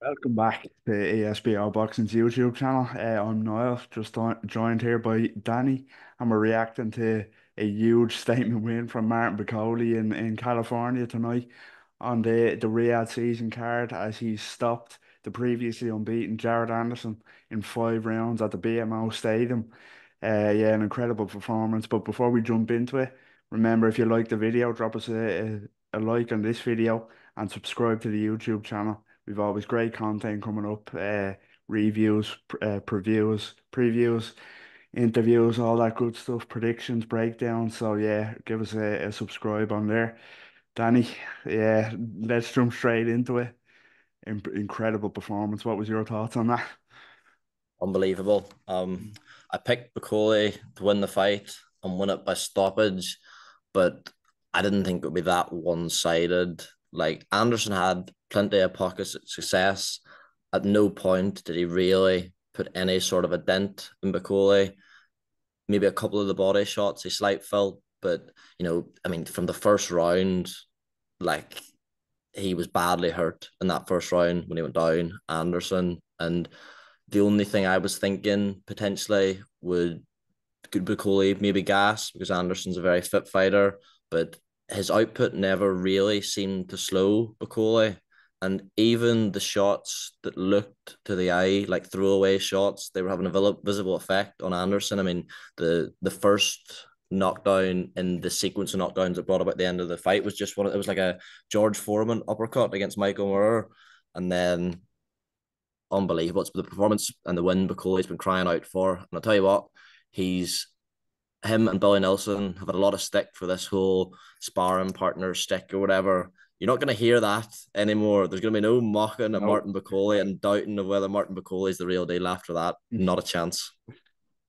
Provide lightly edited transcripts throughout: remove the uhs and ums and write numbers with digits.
Welcome back to ESBR Boxing's YouTube channel. I'm Niall, just joined here by Danny, and we're reacting to a huge statement win from Martin BAKOLE in California tonight on the Riyadh season card as he stopped the previously unbeaten Jared Anderson in 5 rounds at the BMO Stadium. Yeah, an incredible performance. But before we jump into it, remember if you like the video, drop us a like on this video and subscribe to the YouTube channel. We've always great content coming up, reviews, previews, interviews, all that good stuff, predictions, breakdowns. So yeah, give us a subscribe on there. Danny, yeah, let's jump straight into it. Incredible performance. What was your thoughts on that? Unbelievable. I picked Bakole to win the fight and win it by stoppage, but I didn't think it would be that one-sided. Like Anderson had plenty of pockets of success. At no point did he really put any sort of a dent in Bakole. Maybe a couple of the body shots he slight felt, but I mean, from the first round, like he was badly hurt in that first round when he went down, Anderson. And the only thing I was thinking potentially would could Bakole maybe gas because Anderson's a very fit fighter, but his output never really seemed to slow Bakole. And even the shots that looked to the eye like throwaway shots, they were having a visible effect on Anderson. I mean, the first knockdown in the sequence of knockdowns that brought about the end of the fight was just one. It was like a George Foreman uppercut against Michael Moore, and then unbelievable. It's the performance and the win Bakole's been crying out for. And I'll tell you what, he's him and Billy Nelson have had a lot of stick for this whole sparring partner stick or whatever. You're not going to hear that anymore. There's going to be no mocking of No. Martin Bakole and doubting of whether Martin Bakole is the real deal after that. Not a chance.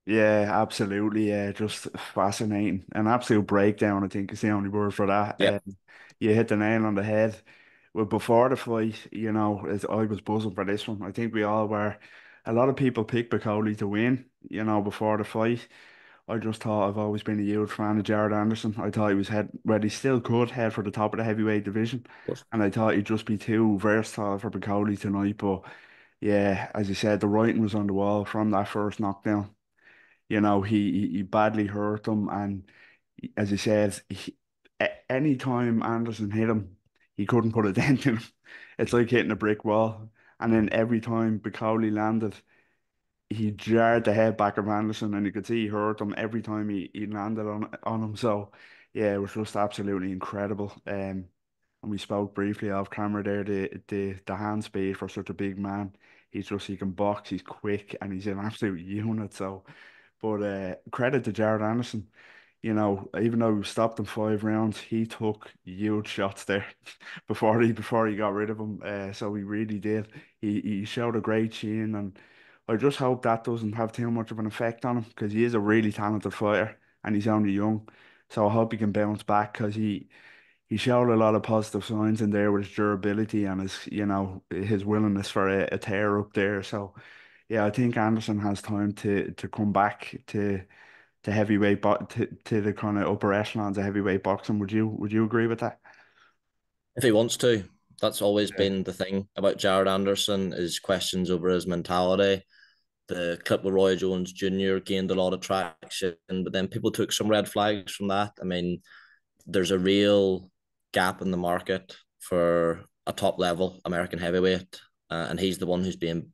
Yeah, absolutely. Yeah, just fascinating. An absolute breakdown, I think, is the only word for that. Yep, You hit the nail on the head. Well, before the fight, I was buzzing for this one. I think we all were. A lot of people picked Bakole to win, before the fight. I just thought I've always been a huge fan of Jared Anderson. I thought he was head, well, he still could head for the top of the heavyweight division. of course. And I thought he'd just be too versatile for Bakole tonight. But yeah, as you said, the writing was on the wall from that first knockdown. He badly hurt him, and as he says, any time Anderson hit him, he couldn't put a dent in him. It's like hitting a brick wall. And then every time Bacoli landed, he jarred the head back of Anderson, and you could see he hurt him every time he landed on him. So yeah, it was just absolutely incredible. And we spoke briefly off camera there, the hand speed for such a big man. He can box, he's quick, and he's an absolute unit. So but credit to Jared Anderson. Even though we stopped him 5 rounds, he took huge shots there before he got rid of him. So he really did. He showed a great chin, and I just hope that doesn't have too much of an effect on him because he is a really talented fighter and he's only young. So I hope he can bounce back because he showed a lot of positive signs in there with his durability and his willingness for a tear up there. So yeah, I think Anderson has time to come back to to the kind of upper echelons of heavyweight boxing. Would you agree with that? If he wants to, that's always Yeah, been the thing about Jared Anderson is questions over his mentality. The clip with Roy Jones Jr. gained a lot of traction, but then people took some red flags from that. I mean, there's a real gap in the market for a top level American heavyweight, and he's the one who's being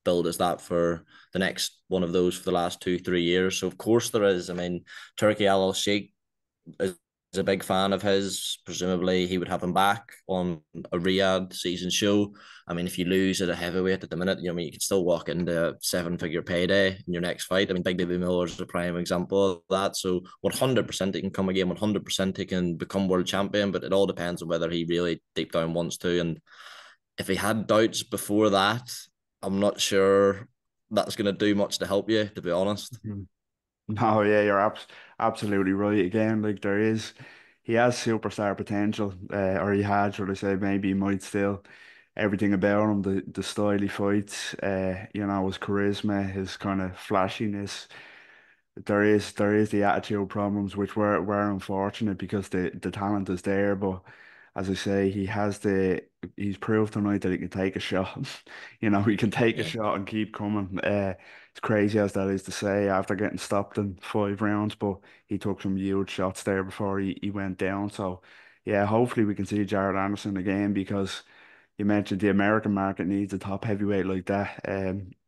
billed as that for the next one of those for the last 2 3 years. So of course there is. I mean, Turkey Al Sheikh is a big fan of his. Presumably, he would have him back on a Riyadh season show. I mean, if you lose at a heavyweight at the minute, I mean, you can still walk into a seven-figure payday in your next fight. I mean, Big Baby Miller is a prime example of that. So, 100% he can come again. 100% he can become world champion. But it all depends on whether he really deep down wants to. And if he had doubts before that, I'm not sure that's going to do much to help you, to be honest. Mhm. No, yeah, you're absolutely right. Again, like he has superstar potential, or he had, should I say? Maybe he might still. Everything about him, the style he fights, his charisma, his kind of flashiness. There is the attitude problems which were unfortunate because the talent is there, but as I say, he's proved tonight that he can take a shot. He can take a Yeah. shot and keep coming. It's crazy as that is to say after getting stopped in 5 rounds, but he took some huge shots there before he went down. So, yeah, hopefully we can see Jared Anderson again because you mentioned the American market needs a top heavyweight like that.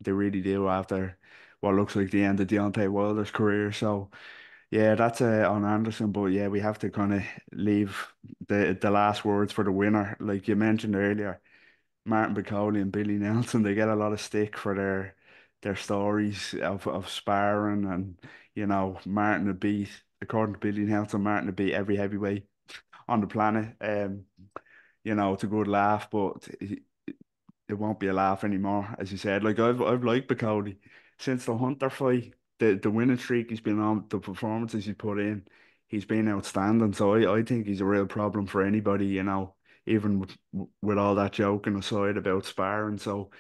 They really do after what looks like the end of Deontay Wilder's career. So, yeah, that's on Anderson, but yeah, we have to kind of leave the last words for the winner. Like you mentioned earlier, Martin Bakole and Billy Nelson, they get a lot of stick for their stories of sparring and Martin had beat, according to Billy Nelson, Martin had beat every heavyweight on the planet. It's a good laugh, but it won't be a laugh anymore, as you said. Like I've liked Bakole since the Hunter fight, the winning streak he's been on, the performances he put in, he's been outstanding. So I think he's a real problem for anybody, even with all that joking aside about sparring. So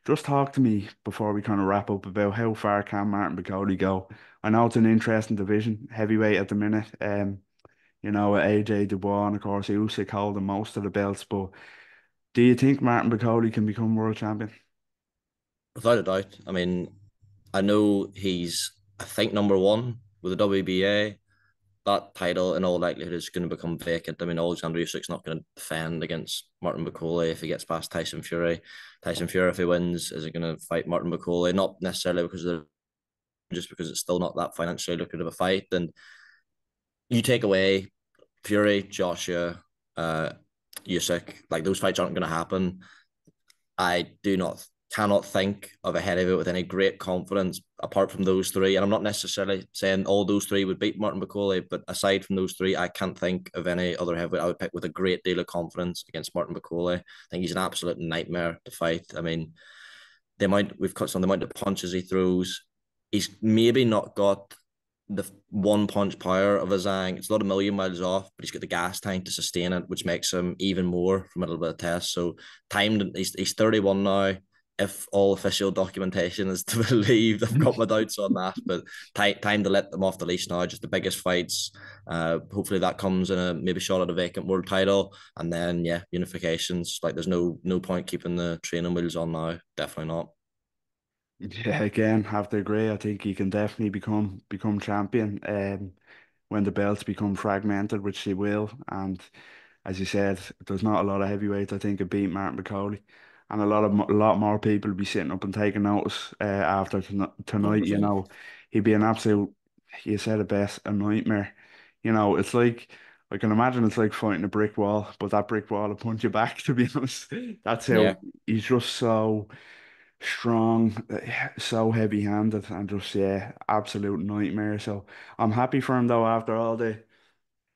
just talk to me before we kind of wrap up about how far can Martin Bakole go. I know it's an interesting division, heavyweight at the minute. AJ Dubois and of course Usyk holding most of the belts, but do you think Martin Bakole can become world champion? Without a doubt. I mean, I know he's, I think, number one with the WBA. That title, in all likelihood, is going to become vacant. I mean, Alexander Usyk's not going to defend against Martin Bakole if he gets past Tyson Fury. Tyson Fury, if he wins, is it going to fight Martin Bakole? Not necessarily because of just because it's still not that financially lucrative a fight. And you take away Fury, Joshua, uh, Usyk, like those fights aren't going to happen. I do not cannot think of a heavyweight with any great confidence apart from those three. And I'm not necessarily saying all those three would beat Martin Bakole, but aside from those three, I can't think of any other heavyweight I would pick with a great deal of confidence against Martin Bakole. I think he's an absolute nightmare to fight. I mean, the amount we've cut on the amount of punches he throws, he's maybe not got the one punch power of a Zhang. It's not a million miles off, but he's got the gas tank to sustain it, which makes him even more from a little bit of test. So he's 31 now. If all official documentation is to believe, I've got my doubts on that, but time to let them off the leash now. Just the biggest fights. Hopefully that comes in a maybe shot at a vacant world title, and then yeah, unifications. Like there's no point keeping the training wheels on now. Definitely not. Yeah, again, have to agree. I think he can definitely become champion when the belts become fragmented, which they will. And as you said, there's not a lot of heavyweights I think could beat Martin Bakole, and a lot more people will be sitting up and taking notice after tonight. 100%. He'd be an absolute. You said it best, a nightmare. It's like I can imagine it's like fighting a brick wall, but that brick wall will punch you back. To be honest, that's how Yeah. he's just so strong, so heavy-handed, and just yeah, absolute nightmare. So I'm happy for him though after all the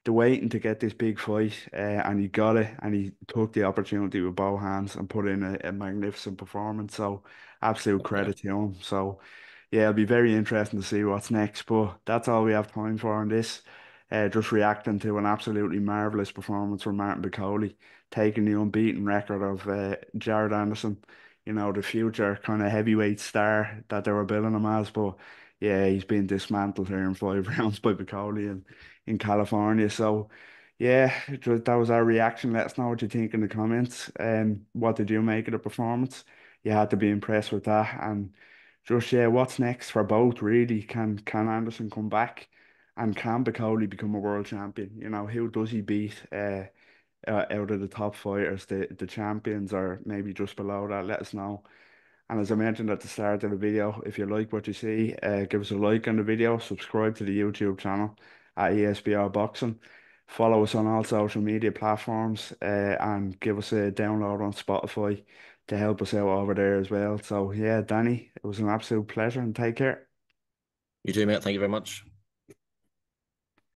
waiting to get this big fight, and he got it, and he took the opportunity with both hands and put in a magnificent performance. So absolute Yeah. credit to him. So yeah, it'll be very interesting to see what's next. But that's all we have time for on this. Just reacting to an absolutely marvelous performance from Martin Bakole, taking the unbeaten record of Jared Anderson. The future kind of heavyweight star that they were billing him as. But yeah, he's been dismantled here in 5 rounds by Bakole in California. So yeah, that was our reaction. Let us know what you think in the comments. What did you make of the performance? You had to be impressed with that. And just yeah, what's next for both really? Can Anderson come back? And can Bakole become a world champion? Who does he beat out of the top fighters, the champions, or maybe just below that? Let us know. And as I mentioned at the start of the video, if you like what you see, give us a like on the video, subscribe to the YouTube channel at ESBR Boxing, follow us on all social media platforms, and give us a download on Spotify to help us out over there as well. So yeah, Danny, it was an absolute pleasure and take care. You too, mate. Thank you very much.